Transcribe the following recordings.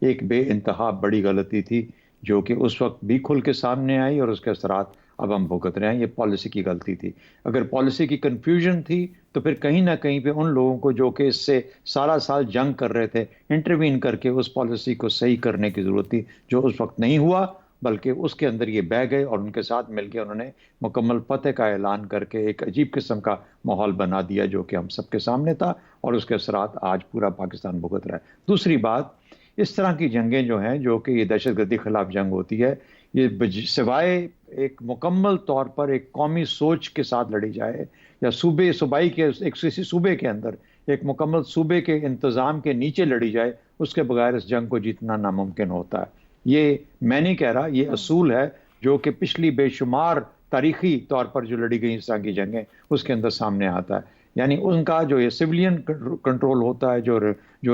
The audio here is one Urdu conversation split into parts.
ایک بے انتہا بڑی غلطی تھی جو کہ اس وقت بھی کھل کے سامنے آئی اور اس کے اثرات اب ہم بھگت رہے ہیں. یہ پالیسی کی غلطی تھی. اگر پالیسی کی کنفیوژن تھی تو پھر کہیں نہ کہیں پہ ان لوگوں کو جو کہ اس سے سارا سال جنگ کر رہے تھے انٹروین کر کے اس پالیسی کو صحیح کرنے کی ضرورت تھی، جو اس وقت نہیں ہوا، بلکہ اس کے اندر یہ بہ گئے اور ان کے ساتھ مل کے انہوں نے مکمل فتح کا اعلان کر کے ایک عجیب قسم کا ماحول بنا دیا جو کہ ہم سب کے سامنے تھا اور اس کے اثرات آج پورا پاکستان بھگت رہا ہے. دوسری بات، اس طرح کی جنگیں جو ہیں جو کہ یہ دہشت گردی کے خلاف جنگ ہوتی ہے، یہ سوائے ایک مکمل طور پر ایک قومی سوچ کے ساتھ لڑی جائے یا صوبائی کے ایک کسی صوبے کے اندر ایک مکمل صوبے کے انتظام کے نیچے لڑی جائے، اس کے بغیر اس جنگ کو جیتنا ناممکن ہوتا ہے. یہ میں نہیں کہہ رہا، یہ اصول ہے جو کہ پچھلی بے شمار تاریخی طور پر جو لڑی گئی اس طرح کی جنگیں اس کے اندر سامنے آتا ہے. یعنی ان کا جو یہ سویلین کنٹرول ہوتا ہے،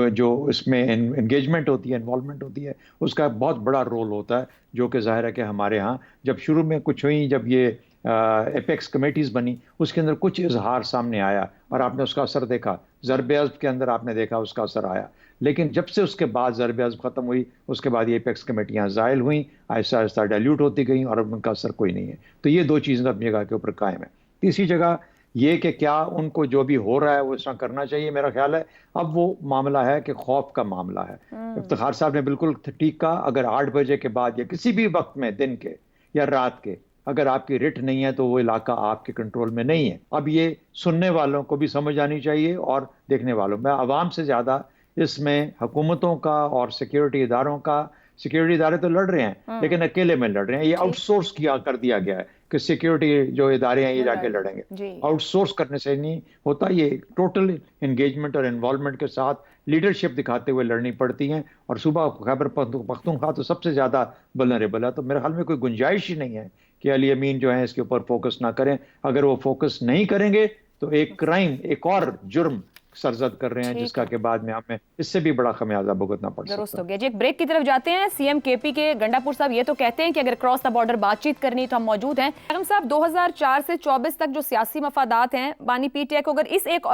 جو اس میں انگیجمنٹ ہوتی ہے، انوالومنٹ ہوتی ہے، اس کا بہت بڑا رول ہوتا ہے، جو کہ ظاہر ہے کہ ہمارے ہاں جب شروع میں کچھ ہوئی، جب یہ ایپیکس کمیٹیز بنی، اس کے اندر کچھ اظہار سامنے آیا اور آپ نے اس کا اثر دیکھا. ضرب عضب کے اندر آپ نے دیکھا اس کا اثر آیا. لیکن جب سے اس کے بعد ضرب عضب ختم ہوئی، اس کے بعد یہ ایپیکس کمیٹیاں زائل ہوئیں، آہستہ آہستہ ڈائلیوٹ ہوتی گئیں اور اب ان کا اثر کوئی نہیں ہے. تو یہ دو چیزیں اپنی جگہ کے اوپر قائم ہیں. تیسری جگہ یہ کہ کیا ان کو جو بھی ہو رہا ہے وہ اس طرح کرنا چاہیے، میرا خیال ہے اب وہ معاملہ ہے کہ خوف کا معاملہ ہے. افتخار صاحب نے بالکل ٹھیک کہا، اگر 8 بجے کے بعد یا کسی بھی وقت میں دن کے یا رات کے اگر آپ کی رٹ نہیں ہے تو وہ علاقہ آپ کے کنٹرول میں نہیں ہے. اب یہ سننے والوں کو بھی سمجھ آنی چاہیے اور دیکھنے والوں. میں عوام سے زیادہ اس میں حکومتوں کا اور سیکیورٹی اداروں کا، سیکیورٹی ادارے تو لڑ رہے ہیں لیکن اکیلے میں لڑ رہے ہیں. یہ آؤٹ سورس کر دیا گیا ہے کہ سیکیورٹی جو ادارے ہیں یہ جا کے لڑیں گے. آؤٹ سورس کرنے سے نہیں ہوتا، یہ ٹوٹل انگیجمنٹ اور انوالومنٹ کے ساتھ لیڈرشپ دکھاتے ہوئے لڑنی پڑتی ہیں. اور صوبہ خیبر پختونخوا تو سب سے زیادہ ولنریبل ہے. تو میرے خیال میں کوئی گنجائش ہی نہیں ہے کہ علی امین جو ہیں اس کے اوپر فوکس نہ کریں. اگر وہ فوکس نہیں کریں گے تو ایک کرائم، ایک اور جرم سرزد کر رہے ہیں جس کا کہ بعد میں ہمیں اس سے بھی بڑا خمیازہ بھگتنا پڑ سکتا ہے. درست ہو گیا جی. ایک بریک کی طرف جاتے ہیں. سی ایم کے پی کے گنڈا پور صاحب یہ تو کہتے ہیں کہ اگر کراس دا بارڈر بات چیت کرنی تو ہم موجود ہیں. بیگم صاحب 2004 سے 24 تک جو سیاسی مفادات ہیں بانی پی ٹی آئی کو اگر اس ایک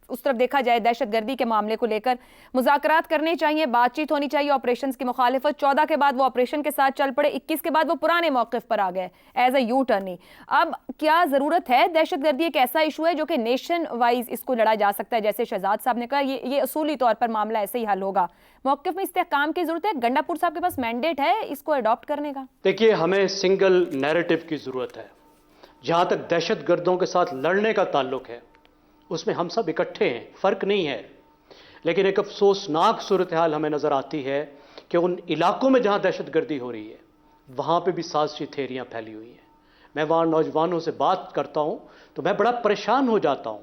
اس طرف دیکھا جائے دہشت گردی کے معاملے کو لے کر مذاکرات کرنے چاہیے، بات چیت ہونی چاہیے، آپریشنز کی مخالفت. 14 کے بعد وہ آپریشن کے ساتھ چل پڑے، 21 کے بعد وہ پرانے موقف پر آ گئے ایز اے یو ٹرنی. اب کیا ضرورت ہے؟ دہشت گردی ایک ایسا ایشو ہے جو کہ نیشن وائز اس کو لڑا جا سکتا ہے، جیسے شہزاد صاحب نے کہا یہ اصولی طور پر معاملہ ایسے ہی حل ہوگا. موقف میں استحکام کی ضرورت ہے. گنڈا پور صاحب کے پاس مینڈیٹ ہے اس کو اڈاپٹ کرنے کا؟ دیکھیے، ہمیں سنگل نیریٹو کی ضرورت ہے. جہاں تک دہشت گردوں کے ساتھ لڑنے کا تعلق ہے اس میں ہم سب اکٹھے ہیں، فرق نہیں ہے. لیکن ایک افسوسناک صورتحال ہمیں نظر آتی ہے کہ ان علاقوں میں جہاں دہشت گردی ہو رہی ہے وہاں پہ بھی سازشی تھیریاں پھیلی ہوئی ہیں. میں وہاں نوجوانوں سے بات کرتا ہوں تو میں بڑا پریشان ہو جاتا ہوں.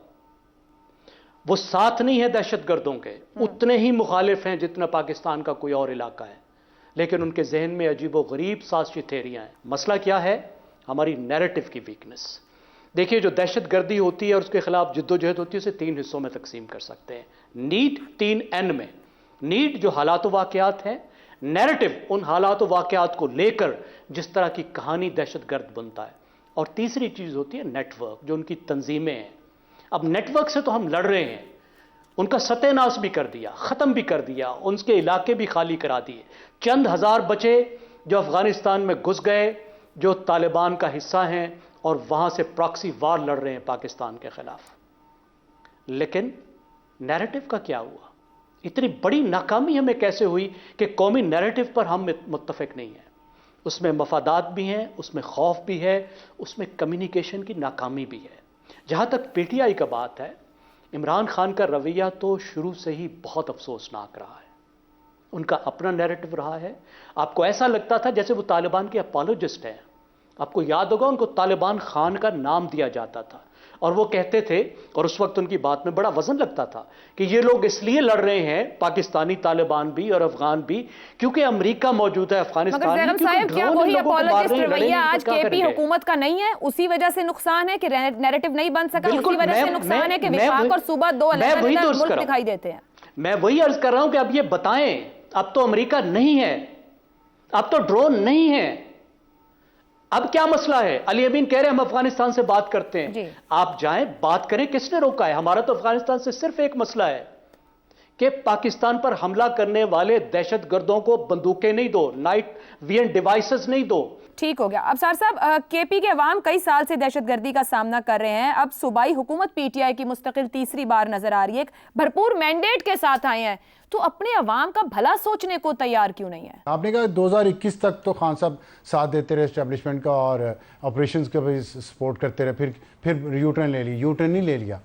وہ ساتھ نہیں ہے دہشت گردوں کے، اتنے ہی مخالف ہیں جتنا پاکستان کا کوئی اور علاقہ ہے، لیکن ان کے ذہن میں عجیب و غریب سازشی تھیریاں ہیں. مسئلہ کیا ہے؟ ہماری نیریٹو کی ویکنس. دیکھیے، جو دہشت گردی ہوتی ہے اور اس کے خلاف جد و جہد ہوتی ہے اسے 3 حصوں میں تقسیم کر سکتے ہیں. نیڈ 3N میں. نیڈ جو حالات و واقعات ہیں، نیریٹو ان حالات و واقعات کو لے کر جس طرح کی کہانی دہشت گرد بنتا ہے. اور تیسری چیز ہوتی ہے نیٹ ورک، جو ان کی تنظیمیں ہیں. اب نیٹ ورک سے تو ہم لڑ رہے ہیں، ان کا ستیہ ناش بھی کر دیا، ختم بھی کر دیا، ان کے علاقے بھی خالی کرا دیے. چند ہزار بچے جو افغانستان میں گھس گئے، جو طالبان کا حصہ ہیں اور وہاں سے پراکسی وار لڑ رہے ہیں پاکستان کے خلاف. لیکن نیریٹو کا کیا ہوا؟ اتنی بڑی ناکامی ہمیں کیسے ہوئی کہ قومی نیریٹو پر ہم متفق نہیں ہیں؟ اس میں مفادات بھی ہیں، اس میں خوف بھی ہے، اس میں کمیونیکیشن کی ناکامی بھی ہے. جہاں تک پی ٹی آئی کا بات ہے، عمران خان کا رویہ تو شروع سے ہی بہت افسوسناک رہا ہے. ان کا اپنا نیریٹو رہا ہے. آپ کو ایسا لگتا تھا جیسے وہ طالبان کے اپالوجسٹ ہیں. آپ کو یاد ہوگا ان کو طالبان خان کا نام دیا جاتا تھا اور وہ کہتے تھے، اور اس وقت ان کی بات میں بڑا وزن لگتا تھا، کہ یہ لوگ اس لیے لڑ رہے ہیں پاکستانی طالبان بھی اور افغان بھی کیونکہ امریکہ موجود ہے افغانستان میں. مگر صاحب کیا وہی اپالوجسٹ رویہ آج کے پی حکومت کا نہیں ہے؟ اسی وجہ سے نقصان ہے کہ نیریٹو نہیں بن سکا، اسی وجہ سے نقصان ہے کہ وفاق اور صوبہ دو علیحدہ ملک دکھائی دیتے ہیں. میں وہی عرض کر رہا ہوں کہ اب یہ بتائیں، اب تو امریکہ نہیں ہے، اب تو ڈرون نہیں ہے، اب کیا مسئلہ ہے؟ علی امین کہہ رہے ہیں ہم افغانستان سے بات کرتے ہیں. آپ جائیں بات کریں، کس نے روکا ہے؟ ہمارا تو افغانستان سے صرف ایک مسئلہ ہے کہ پاکستان پر حملہ کرنے والے دہشت گردوں کو بندوقیں نہیں دو, نائٹ ویژن ڈیوائسز نہیں دو. ٹھیک ہو گیا. ابصار صاحب, کے پی کے عوام کئی سال سے دہشت گردی کا سامنا کر رہے ہیں. اب صوبائی حکومت پی ٹی آئی کی مستقل تیسری بار نظر آ رہی ہے, ایک بھرپور مینڈیٹ کے ساتھ آئے ہیں, تو اپنے عوام کا بھلا سوچنے کو تیار کیوں نہیں ہے؟ آپ نے کہا 2021 تک تو خان صاحب ساتھ دیتے رہے اسٹیبلشمنٹ کا اور آپریشنز کا بھی سپورٹ کرتے رہے, پھر یو ٹرن لے لی. یو ٹرن نہیں لے لیا.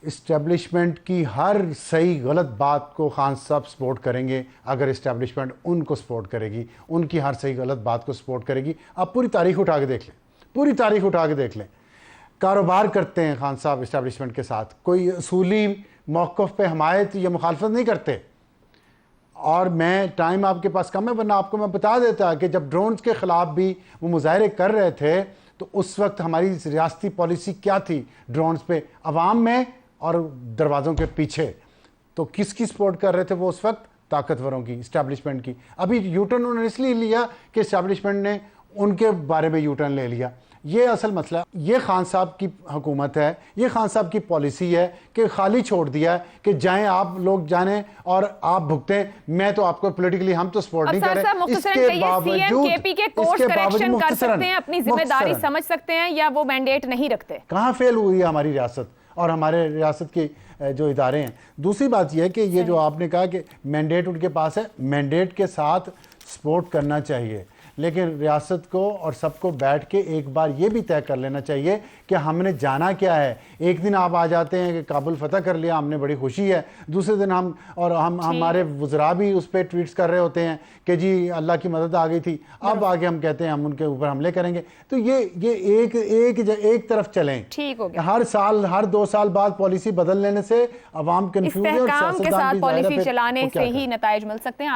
اسٹیبلشمنٹ کی ہر صحیح غلط بات کو خان صاحب سپورٹ کریں گے اگر اسٹیبلشمنٹ ان کو سپورٹ کرے گی, ان کی ہر صحیح غلط بات کو سپورٹ کرے گی. آپ پوری تاریخ اٹھا کے دیکھ لیں, پوری تاریخ اٹھا کے دیکھ لیں. کاروبار کرتے ہیں خان صاحب اسٹیبلشمنٹ کے ساتھ, کوئی اصولی موقف پہ حمایت یا مخالفت نہیں کرتے. اور میں ٹائم آپ کے پاس کم ہے ورنہ آپ کو میں بتا دیتا کہ جب ڈرونز کے خلاف بھی وہ مظاہرے کر رہے تھے تو اس وقت ہماری ریاستی پالیسی کیا تھی ڈرونز پہ؟ عوام میں اور دروازوں کے پیچھے. تو کس کی سپورٹ کر رہے تھے وہ اس وقت؟ طاقتوروں کی, اسٹیبلشمنٹ کی. ابھی یو ٹرن انہوں نے اس لیے لیا کہ اسٹیبلشمنٹ نے ان کے بارے میں یو ٹرن لے لیا. یہ اصل مسئلہ, یہ خان صاحب کی حکومت ہے, یہ خان صاحب کی پالیسی ہے کہ خالی چھوڑ دیا ہے کہ جائیں آپ لوگ جانیں اور آپ بھگتیں, میں تو آپ کو پولیٹیکلی ہم تو سپورٹ نہیں کر رہے. اس کے باوجود کے پی کے کورس کریکشن کر سکتے ہیں, اپنی ذمہ داری سمجھ سکتے ہیں, یا وہ مینڈیٹ نہیں رکھتے؟ کہاں فیل ہوئی ہے ہماری ریاست اور ہمارے ریاست کے جو ادارے ہیں. دوسری بات یہ ہے کہ یہ جو آپ نے کہا کہ مینڈیٹ ان کے پاس ہے, مینڈیٹ کے ساتھ سپورٹ کرنا چاہیے, لیکن ریاست کو اور سب کو بیٹھ کے ایک بار یہ بھی طے کر لینا چاہیے کہ ہم نے جانا کیا ہے. ایک دن آپ آ جاتے ہیں کہ کابل فتح کر لیا, ہم نے بڑی خوشی ہے, دوسرے دن ہمارے وزراء بھی اس پہ ٹویٹس کر رہے ہوتے ہیں کہ جی اللہ کی مدد آ گئی تھی, اب آگے ہم کہتے ہیں ہم ان کے اوپر حملے کریں گے. تو یہ ایک طرف چلیں. ٹھیک ہو گیا. ہر سال ہر 2 سال بعد پالیسی بدل لینے سے عوام کنفیوز ہے, اور استحکام کے ساتھ پالیسی چلانے سے ہی کیا نتائج مل سکتے ہیں.